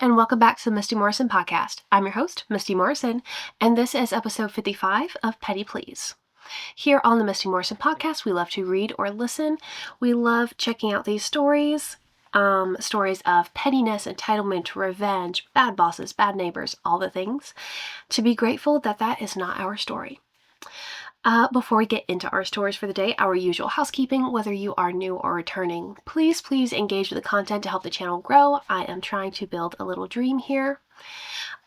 and welcome back to the Misty Morrison Podcast. I'm your host, Misty Morrison, and this is episode 55 of Petty Please. Here on the Misty Morrison Podcast, we love to read or listen. We love checking out these stories of pettiness, entitlement, revenge, bad bosses, bad neighbors, all the things, to be grateful that that is not our story. Before we get into our stories for the day, our usual housekeeping, whether you are new or returning, please engage with the content to help the channel grow. I am trying to build a little dream here.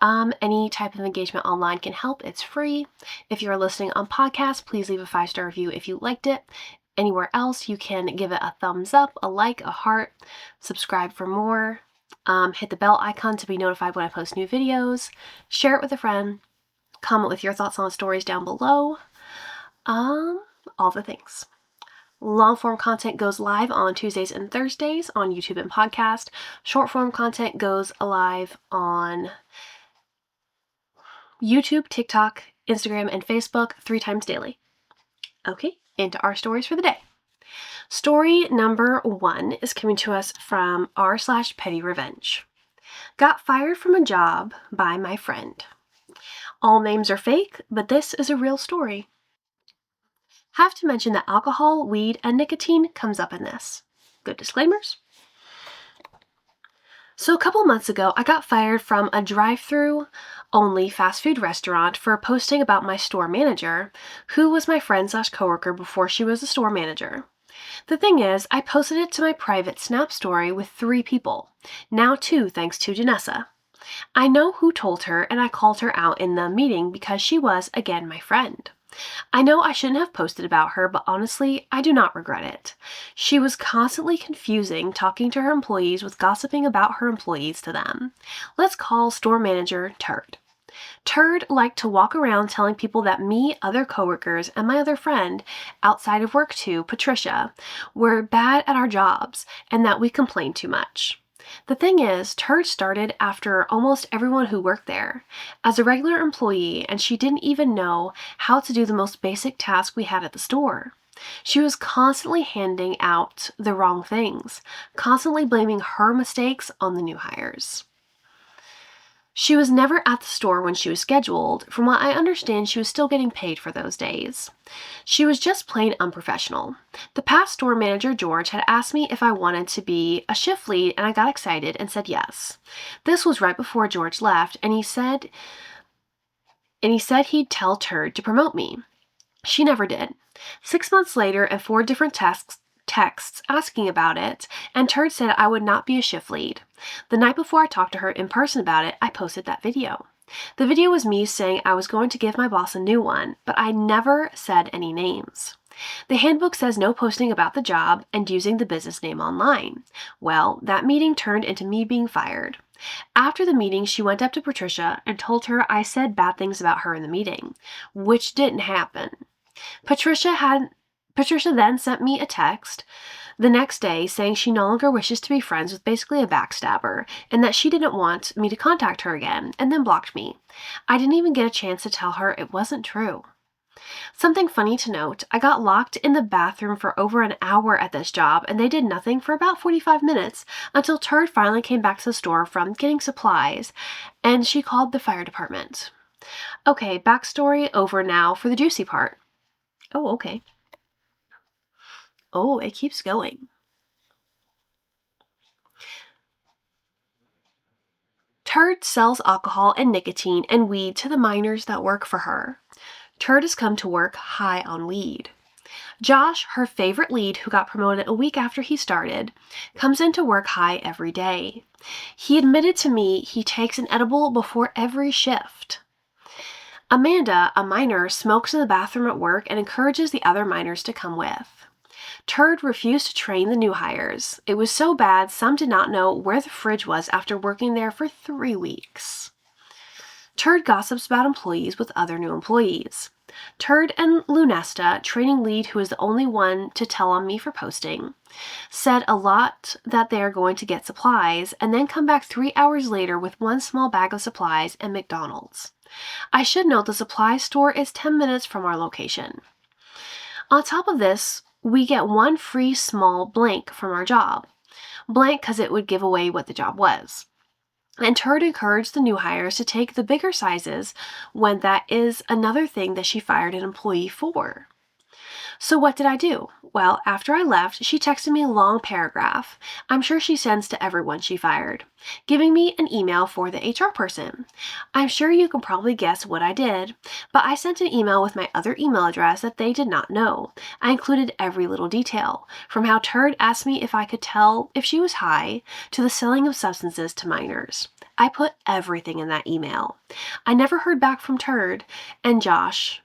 Any type of engagement online can help. It's free. If you're listening on podcast, please leave a 5-star review if you liked it. Anywhere else, you can give it a thumbs up, a like, a heart, subscribe for more, hit the bell icon to be notified when I post new videos, share it with a friend, comment with your thoughts on the stories down below. All the things. Long form content goes live on Tuesdays and Thursdays on YouTube and podcast. Short form content goes live on YouTube, TikTok, Instagram, and Facebook 3 times daily. Okay, into our stories for the day. Story number 1 is coming to us from r/petty revenge. Got fired from a job by my friend. All names are fake, but this is a real story. Have to mention that alcohol, weed, and nicotine comes up in this. Good disclaimers. So a couple months ago, I got fired from a drive-through only fast food restaurant for posting about my store manager, who was my friend/coworker before she was a store manager. The thing is, I posted it to my private Snap story with 3 people, now 2 thanks to Janessa. I know who told her, and I called her out in the meeting because she was, again, my friend. I know I shouldn't have posted about her, but honestly, I do not regret it. She was constantly confusing talking to her employees with gossiping about her employees to them. Let's call store manager Turd. Turd liked to walk around telling people that me, other coworkers, and my other friend, outside of work too, Patricia, were bad at our jobs and that we complained too much. The thing is, Turd started after almost everyone who worked there, as a regular employee, and she didn't even know how to do the most basic task we had at the store. She was constantly handing out the wrong things, constantly blaming her mistakes on the new hires. She was never at the store when she was scheduled. From what I understand, she was still getting paid for those days. She was just plain unprofessional. The past store manager, George, had asked me if I wanted to be a shift lead, and I got excited and said yes. This was right before George left, and he said he'd tell Turd to promote me. She never did. 6 months later, and 4 different texts asking about it, and Turd said I would not be a shift lead. The night before I talked to her in person about it, I posted that video. The video was me saying I was going to give my boss a new one, but I never said any names. The handbook says no posting about the job and using the business name online. Well, that meeting turned into me being fired. After the meeting, she went up to Patricia and told her I said bad things about her in the meeting, which didn't happen. Patricia then sent me a text the next day saying she no longer wishes to be friends with basically a backstabber and that she didn't want me to contact her again, and then blocked me. I didn't even get a chance to tell her it wasn't true. Something funny to note, I got locked in the bathroom for over an hour at this job, and they did nothing for about 45 minutes until Turd finally came back to the store from getting supplies, and she called the fire department. Okay, backstory over now for the juicy part. Oh, okay. Oh, it keeps going. Turd sells alcohol and nicotine and weed to the minors that work for her. Turd has come to work high on weed. Josh, her favorite lead who got promoted a week after he started, comes into work high every day. He admitted to me he takes an edible before every shift. Amanda, a minor, smokes in the bathroom at work and encourages the other minors to come with. Turd refused to train the new hires. It was so bad some did not know where the fridge was after working there for 3 weeks. Turd gossips about employees with other new employees. Turd and Lunesta, training lead who is the only one to tell on me for posting, said a lot that they are going to get supplies and then come back 3 hours later with 1 small bag of supplies and McDonald's. I should note the supply store is 10 minutes from our location. On top of this, we get 1 free small blank from our job. Blank because it would give away what the job was. And Turd encouraged the new hires to take the bigger sizes when that is another thing that she fired an employee for. So what did I do? Well, after I left, she texted me a long paragraph. I'm sure she sends to everyone she fired, giving me an email for the HR person. I'm sure you can probably guess what I did, but I sent an email with my other email address that they did not know. I included every little detail, from how Turd asked me if I could tell if she was high, to the selling of substances to minors. I put everything in that email. I never heard back from Turd and Josh.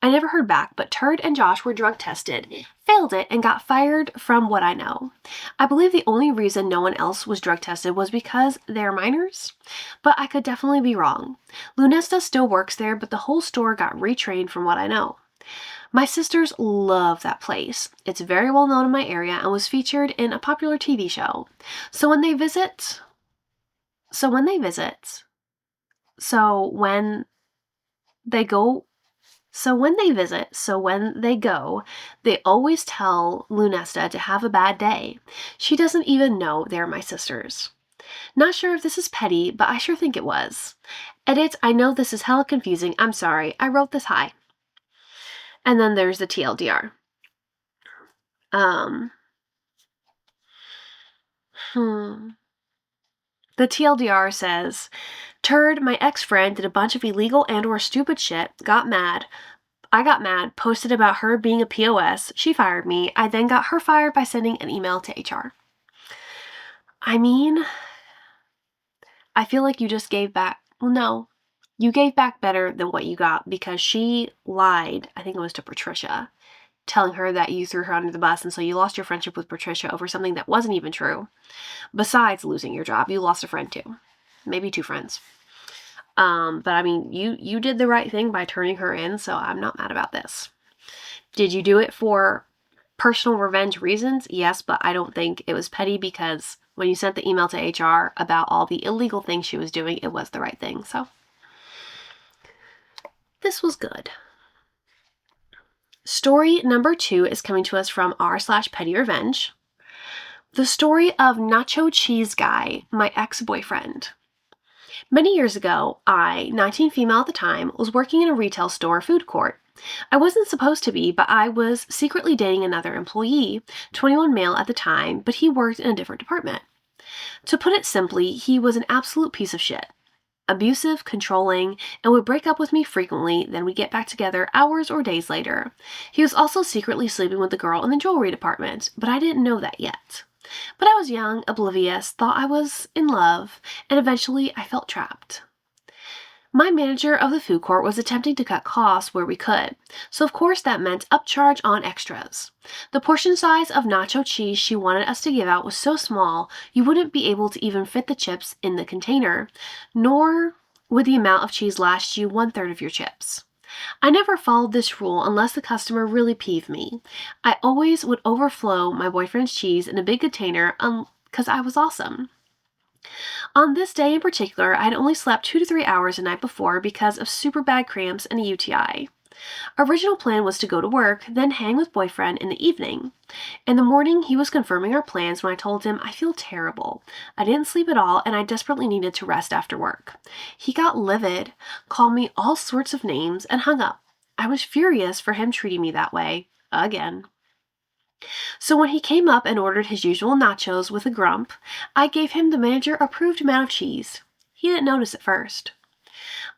But Turd and Josh were drug tested, failed it, and got fired from what I know. I believe the only reason no one else was drug tested was because they're minors, but I could definitely be wrong. Lunesta still works there, but the whole store got retrained from what I know. My sisters love that place. It's very well known in my area and was featured in a popular TV show. So when they go, they always tell Lunesta to have a bad day. She doesn't even know they're my sisters. Not sure if this is petty, but I sure think it was. Edit, I know this is hella confusing. I'm sorry. I wrote this high. And then there's the TLDR. The TLDR says, Turd, my ex-friend, did a bunch of illegal and or stupid shit, got mad. I got mad, posted about her being a POS. She fired me. I then got her fired by sending an email to HR. I mean, I feel like you just gave back. Well, no. You gave back better than what you got because she lied, I think it was to Patricia, telling her that you threw her under the bus, and so you lost your friendship with Patricia over something that wasn't even true. Besides losing your job, you lost a friend too. Maybe 2 friends. But I mean, you did the right thing by turning her in, so I'm not mad about this. Did you do it for personal revenge reasons? Yes, but I don't think it was petty because when you sent the email to HR about all the illegal things she was doing, it was the right thing, so this was good. Story number 2 is coming to us from r/petty revenge. The story of Nacho Cheese Guy, my ex-boyfriend. Many years ago, I, 19 female at the time, was working in a retail store food court. I wasn't supposed to be, but I was secretly dating another employee, 21 male at the time, but he worked in a different department. To put it simply, he was an absolute piece of shit. Abusive, controlling, and would break up with me frequently, then we'd get back together hours or days later. He was also secretly sleeping with the girl in the jewelry department, but I didn't know that yet. But I was young, oblivious, thought I was in love, and eventually I felt trapped. My manager of the food court was attempting to cut costs where we could, so of course that meant upcharge on extras. The portion size of nacho cheese she wanted us to give out was so small you wouldn't be able to even fit the chips in the container, nor would the amount of cheese last you 1/3 of your chips. I never followed this rule unless the customer really peeved me. I always would overflow my boyfriend's cheese in a big container because I was awesome. On this day in particular, I had only slept 2 to 3 hours the night before because of super bad cramps and a UTI. Original plan was to go to work, then hang with boyfriend in the evening. In the morning, he was confirming our plans when I told him I feel terrible. I didn't sleep at all and I desperately needed to rest after work. He got livid, called me all sorts of names, and hung up. I was furious for him treating me that way. Again. So when he came up and ordered his usual nachos with a grump, I gave him the manager-approved amount of cheese. He didn't notice at first.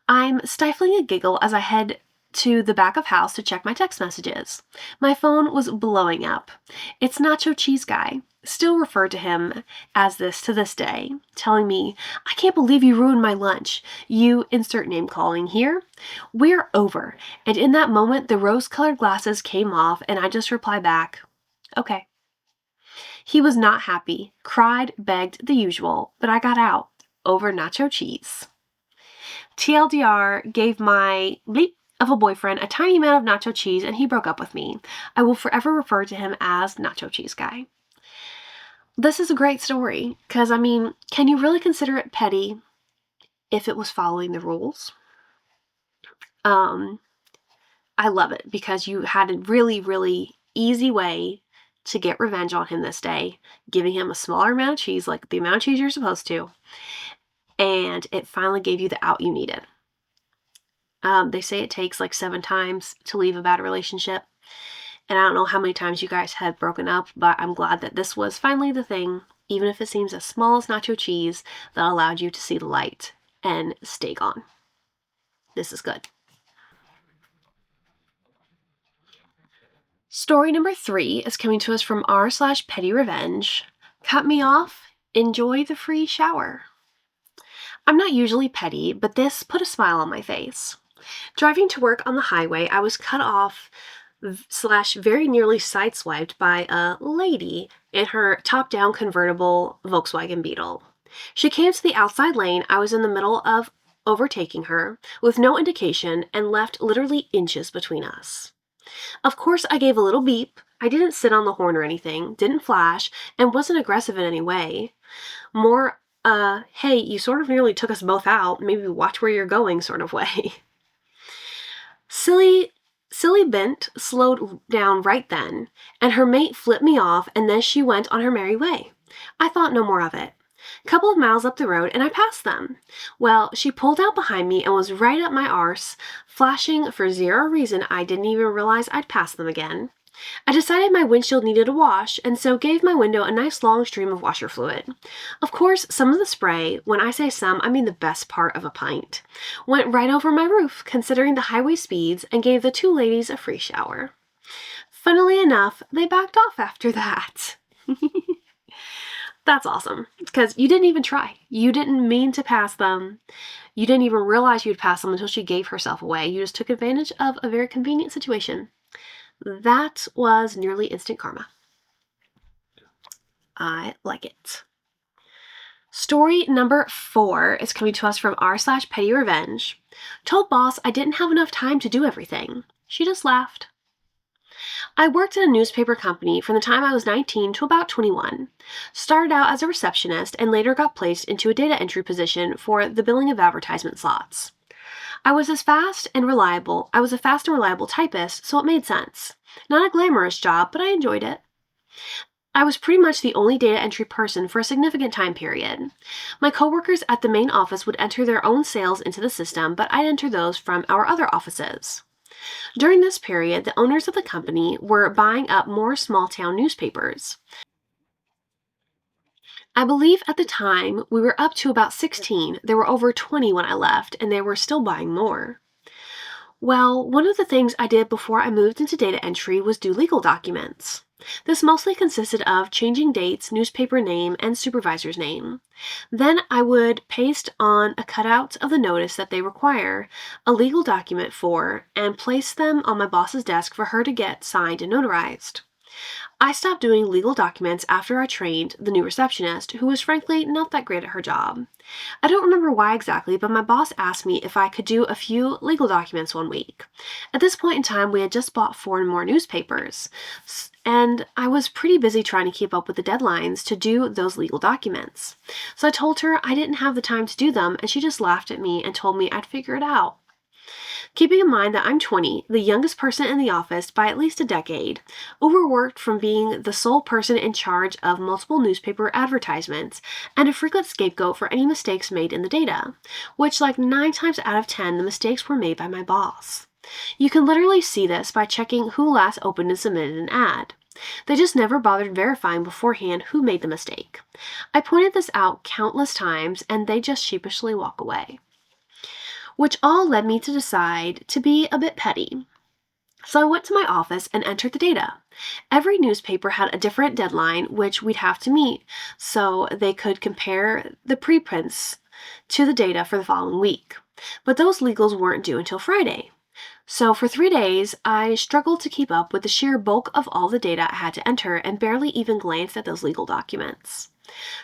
I'm stifling a giggle as I head to the back of house to check my text messages. My phone was blowing up. It's Nacho Cheese Guy, still referred to him as this to this day, telling me, I can't believe you ruined my lunch. You insert name calling here. We're over. And in that moment, the rose-colored glasses came off and I just replied back, okay. He was not happy, cried, begged, the usual, but I got out over nacho cheese. TLDR gave my bleep of a boyfriend a tiny amount of nacho cheese and he broke up with me. I will forever refer to him as Nacho Cheese Guy. This is a great story because, I mean, can you really consider it petty if it was following the rules? I love it because you had a really, really easy way to get revenge on him this day, giving him a smaller amount of cheese, like the amount of cheese you're supposed to, and it finally gave you the out you needed. They say it takes like 7 times to leave a bad relationship. And I don't know how many times you guys had broken up, but I'm glad that this was finally the thing, even if it seems as small as nacho cheese, that allowed you to see the light and stay gone. This is good. Story number 3 is coming to us from r/petty revenge. Cut me off, enjoy the free shower. I'm not usually petty, but this put a smile on my face. Driving to work on the highway, I was cut off / very nearly sideswiped by a lady in her top-down convertible Volkswagen Beetle. She came to the outside lane. I was in the middle of overtaking her with no indication and left literally inches between us. Of course, I gave a little beep. I didn't sit on the horn or anything, didn't flash, and wasn't aggressive in any way. More, hey, you sort of nearly took us both out, maybe watch where you're going sort of way. Silly Bent slowed down right then, and her mate flipped me off, and then she went on her merry way. I thought no more of it. Couple of miles up the road, and I passed them. Well, she pulled out behind me and was right up my arse, flashing for zero reason. I didn't even realize I'd passed them again. I decided my windshield needed a wash, and so gave my window a nice long stream of washer fluid. Of course, some of the spray, when I say some, I mean the best part of a pint, went right over my roof, considering the highway speeds, and gave the 2 ladies a free shower. Funnily enough, they backed off after that. That's awesome, because you didn't even try. You didn't mean to pass them. You didn't even realize you'd pass them until she gave herself away. You just took advantage of a very convenient situation. That was nearly instant karma. I like it. Story number 4 is coming to us from r/petty revenge. Told boss I didn't have enough time to do everything. She just laughed. I worked at a newspaper company from the time I was 19 to about 21. Started out as a receptionist and later got placed into a data entry position for the billing of advertisement slots. I was a fast and reliable typist, so it made sense. Not a glamorous job, but I enjoyed it. I was pretty much the only data entry person for a significant time period. My coworkers at the main office would enter their own sales into the system, but I'd enter those from our other offices. During this period, the owners of the company were buying up more small-town newspapers. I believe at the time we were up to about 16. There were over 20 when I left, and they were still buying more. Well, one of the things I did before I moved into data entry was do legal documents. This mostly consisted of changing dates, newspaper name, and supervisor's name. Then I would paste on a cutout of the notice that they require a legal document for and place them on my boss's desk for her to get signed and notarized. I stopped doing legal documents after I trained the new receptionist, who was frankly not that great at her job. I don't remember why exactly, but my boss asked me if I could do a few legal documents one week. At this point in time, we had just bought 4 more newspapers, and I was pretty busy trying to keep up with the deadlines to do those legal documents. So I told her I didn't have the time to do them, and she just laughed at me and told me I'd figure it out. Keeping in mind that I'm 20, the youngest person in the office by at least a decade, overworked from being the sole person in charge of multiple newspaper advertisements, and a frequent scapegoat for any mistakes made in the data, which like 9 times out of 10 the mistakes were made by my boss. You can literally see this by checking who last opened and submitted an ad. They just never bothered verifying beforehand who made the mistake. I pointed this out countless times, and they just sheepishly walk away. Which all led me to decide to be a bit petty. So I went to my office and entered the data. Every newspaper had a different deadline which we'd have to meet so they could compare the preprints to the data for the following week. But those legals weren't due until Friday. So for 3 days, I struggled to keep up with the sheer bulk of all the data I had to enter and barely even glanced at those legal documents.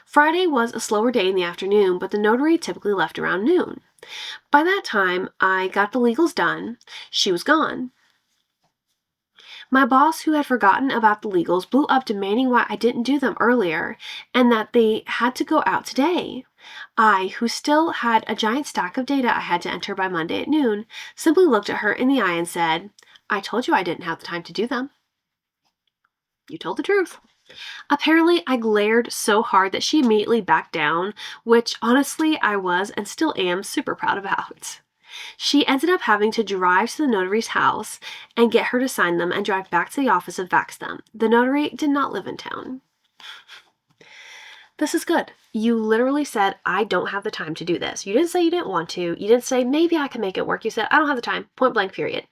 Friday was a slower day in the afternoon, but the notary typically left around noon. By that time, I got the legals done. She was gone. My boss, who had forgotten about the legals, blew up demanding why I didn't do them earlier and that they had to go out today. I, who still had a giant stack of data I had to enter by Monday at noon, simply looked at her in the eye and said, "I told you I didn't have the time to do them." You told the truth. Apparently, I glared so hard that she immediately backed down, which honestly I was and still am super proud about. She ended up having to drive to the notary's house and get her to sign them and drive back to the office and fax them. The notary did not live in town. This is good. You literally said, I don't have the time to do this. You didn't say you didn't want to. You didn't say, maybe I can make it work. You said, I don't have the time. Point blank, period.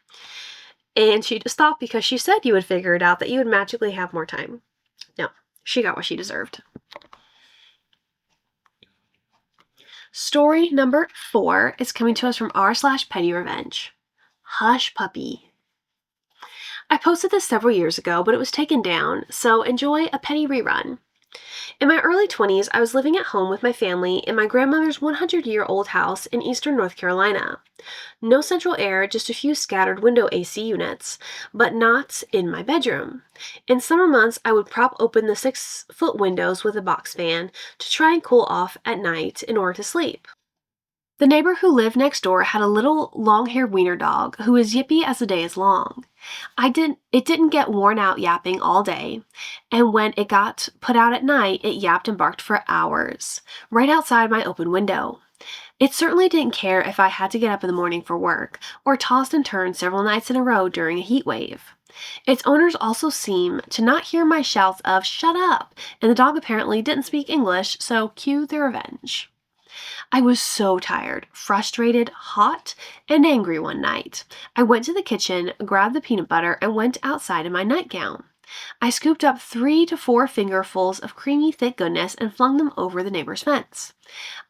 And she just stopped because she said you would figure it out, that you would magically have more time. No, she got what she deserved. Story number 4 is coming to us from r/petty revenge. Hush Puppy. I posted this several years ago, but it was taken down, so enjoy a petty rerun. In my early 20s, I was living at home with my family in my grandmother's 100-year-old house in eastern North Carolina. No central air, just a few scattered window AC units, but not in my bedroom. In summer months, I would prop open the 6-foot windows with a box fan to try and cool off at night in order to sleep. The neighbor who lived next door had a little long-haired wiener dog who was yippy as the day is long. It didn't get worn out yapping all day, and when it got put out at night, it yapped and barked for hours, right outside my open window. It certainly didn't care if I had to get up in the morning for work, or tossed and turned several nights in a row during a heat wave. Its owners also seem to not hear my shouts of, "Shut up!" and the dog apparently didn't speak English, so cue the revenge. I was so tired, frustrated, hot, and angry one night. I went to the kitchen, grabbed the peanut butter, and went outside in my nightgown. I scooped up 3 to 4 fingerfuls of creamy, thick goodness and flung them over the neighbor's fence.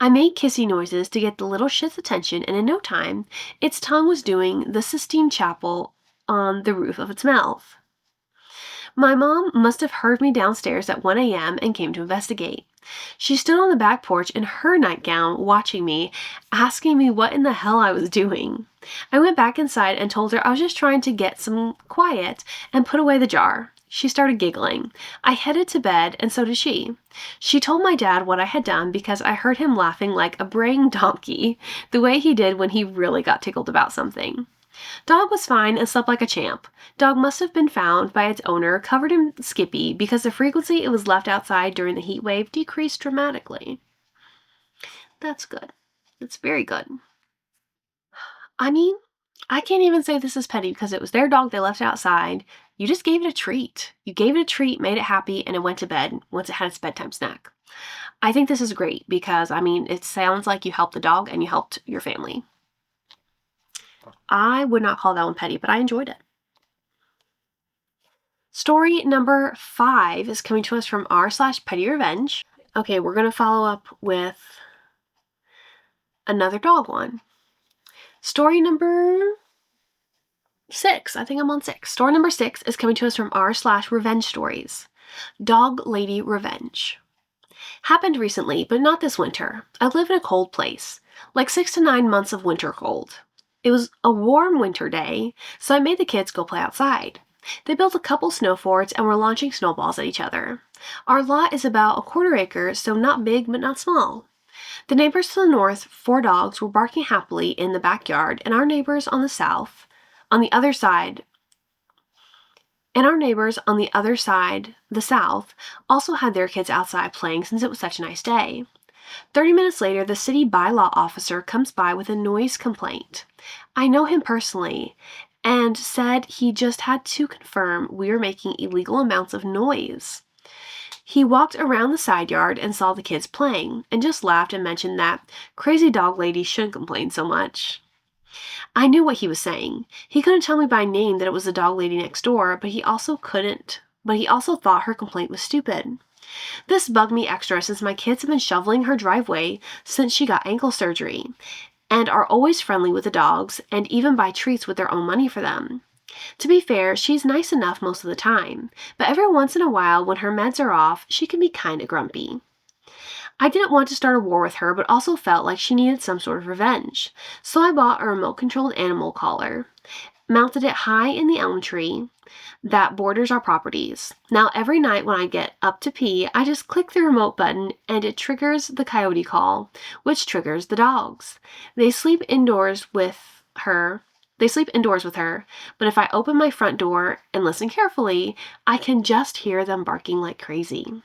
I made kissy noises to get the little shit's attention, and in no time, its tongue was doing the Sistine Chapel on the roof of its mouth. My mom must have heard me downstairs at 1 a.m. and came to investigate. She stood on the back porch in her nightgown, watching me, asking me what in the hell I was doing. I went back inside and told her I was just trying to get some quiet and put away the jar. She started giggling. I headed to bed, and so did she. She told my dad what I had done because I heard him laughing like a braying donkey, the way he did when he really got tickled about something. Dog was fine and slept like a champ. Dog must have been found by its owner covered in Skippy because the frequency it was left outside during the heat wave decreased dramatically. That's good. That's very good. I mean, I can't even say this is petty because it was their dog they left outside. You just gave it a treat. You gave it a treat, made it happy, and it went to bed once it had its bedtime snack. I think this is great because, it sounds like you helped the dog and you helped your family. I would not call that one petty, but I enjoyed it. Story number 5 is coming to us from r/petty revenge. Okay, we're going to follow up with another dog one. Story number 6. I think I'm on 6. Story number 6 is coming to us from r/revenge stories. Dog Lady Revenge. Happened recently, but not this winter. I live in a cold place, like 6 to 9 months of winter cold. It was a warm winter day, so I made the kids go play outside. They built a couple snow forts and were launching snowballs at each other. Our lot is about a quarter acre, so not big but not small. The neighbors to the north, 4 dogs, were barking happily in the backyard, and our neighbors on the south, the south, also had their kids outside playing since it was such a nice day. 30 minutes later, the city bylaw officer comes by with a noise complaint. I know him personally, and said he just had to confirm we were making illegal amounts of noise. He walked around the side yard and saw the kids playing, and just laughed and mentioned that crazy dog lady shouldn't complain so much. I knew what he was saying. He couldn't tell me by name that it was the dog lady next door, but he also thought her complaint was stupid. This bugged me extra since my kids have been shoveling her driveway since she got ankle surgery, and are always friendly with the dogs and even buy treats with their own money for them. To be fair, she's nice enough most of the time, but every once in a while when her meds are off, she can be kinda grumpy. I didn't want to start a war with her, but also felt like she needed some sort of revenge, so I bought a remote-controlled animal collar, mounted it high in the elm tree that borders our properties. Now every night when I get up to pee, I just click the remote button and it triggers the coyote call, which triggers the dogs. They sleep indoors with her They sleep indoors with her, but if I open my front door and listen carefully, I can just hear them barking like crazy.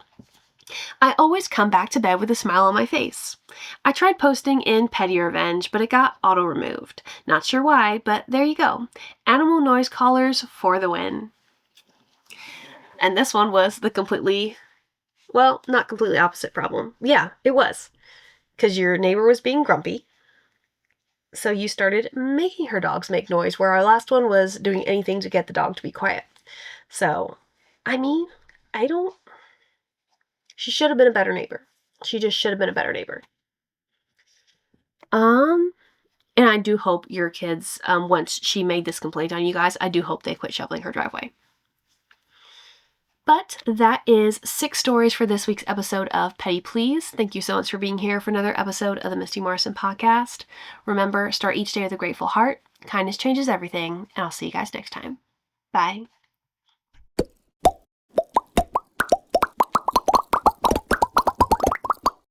I always come back to bed with a smile on my face. I tried posting in Petty Revenge, but it got auto-removed. Not sure why, but there you go. Animal noise callers for the win. And this one was the not completely opposite problem. Yeah, it was. Because your neighbor was being grumpy. So you started making her dogs make noise, where our last one was doing anything to get the dog to be quiet. So, she should have been a better neighbor. She just should have been a better neighbor. And I do hope your kids, once she made this complaint on you guys, I do hope they quit shoveling her driveway. But that is 6 stories for this week's episode of Petty Please. Thank you so much for being here for another episode of the Misty Morrison Podcast. Remember, start each day with a grateful heart. Kindness changes everything, and I'll see you guys next time. Bye.